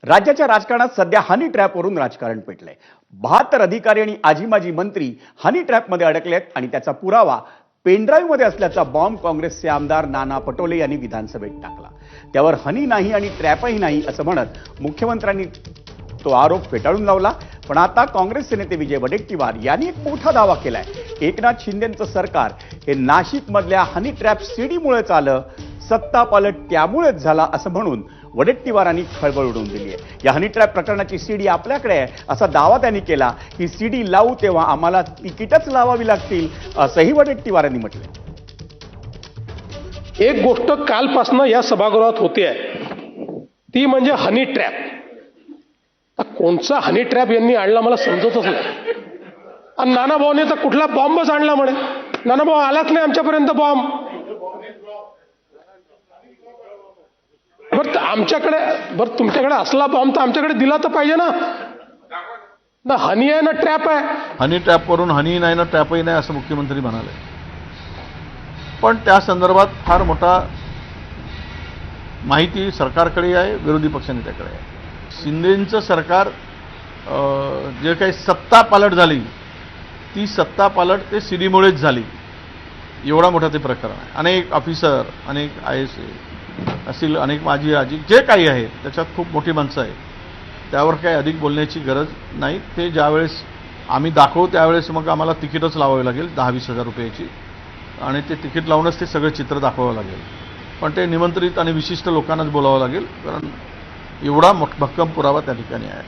राज्याच्या राजकारणात सध्या हनी ट्रॅपवरून राजकारण पेटलंय। 72 अधिकारी आणि आजी माजी मंत्री हनी ट्रॅपमध्ये अडकलेत आणि त्याचा पुरावा पेनड्राईव्ह मध्ये असल्याचा बॉम्ब काँग्रेसचे आमदार नाना पटोले यांनी विधानसभेत टाकला। त्यावर हनी नाही आणि ट्रॅपही नाही असं म्हणत मुख्यमंत्र्यांनी तो आरोप फेटाळून लावला। पण आता काँग्रेसचे नेते विजय वडेट्टीवार यांनी एक मोठा दावा केलाय। एकनाथ शिंदेंचं सरकार हे नाशिक मधल्या हनी ट्रॅप सीडीमुळेच आलं, सत्ता पालट त्यामुळेच झाला असं म्हणून वडेट्टीवारांनी खळबळ उडवून दिली आहे। या हनी ट्रॅप प्रकरणाची सीडी आपल्याकडे आहे असा दावा त्यांनी केला। ही सीडी लावू तेव्हा आम्हाला तिकीटच लावावी लागतील असंही वडेट्टीवारांनी म्हटलं। एक गोष्ट कालपासून या सभागृहात होते आहे ती म्हणजे हनी ट्रॅप। कोणचा हनी ट्रॅप यांनी आणला मला समजतच नाही। आणि नानाभाऊने तर कुठला बॉम्बच आणला म्हणे। नानाभाऊ आलाच नाही आमच्यापर्यंत बॉम्ब। बरं आमच्याकडे बरं तुमच्याकडे असला बॉम्ब तर आमच्याकडे दिला तर पाहिजे ना। ना हनी आहे ना ट्रॅप आहे। हनी ट्रॅपवरून हनी नाही ना ट्रॅपही नाही असं मुख्यमंत्री म्हणाले। पण त्या संदर्भात फार मोठा माहिती सरकारकडे आहे, विरोधी पक्षनेत्याकडे आहे। शिंदेंचं सरकार जे काही सत्ता पालट झाली ती सत्ता पालट ते सीडीमुळेच झाली, एवढा मोठा ते प्रकरण आहे। अनेक ऑफिसर, अनेक IAS असतील, अनेक माजी आजी जे काही आहे त्याच्यात खूप मोठी माणसं आहेत। त्यावर काही अधिक बोलण्याची गरज नाही। ते ज्यावेळेस आम्ही दाखवू त्यावेळेस मग आम्हाला तिकीटच लावावी लागेल 10-20 हजार रुपयाची, आणि ते तिकीट लावूनच ते सगळं चित्र दाखवावं लागेल। पण ते निमंत्रित आणि विशिष्ट लोकांनाच बोलावं लागेल, कारण एवढा भक्कम पुरावा त्या ठिकाणी आहे।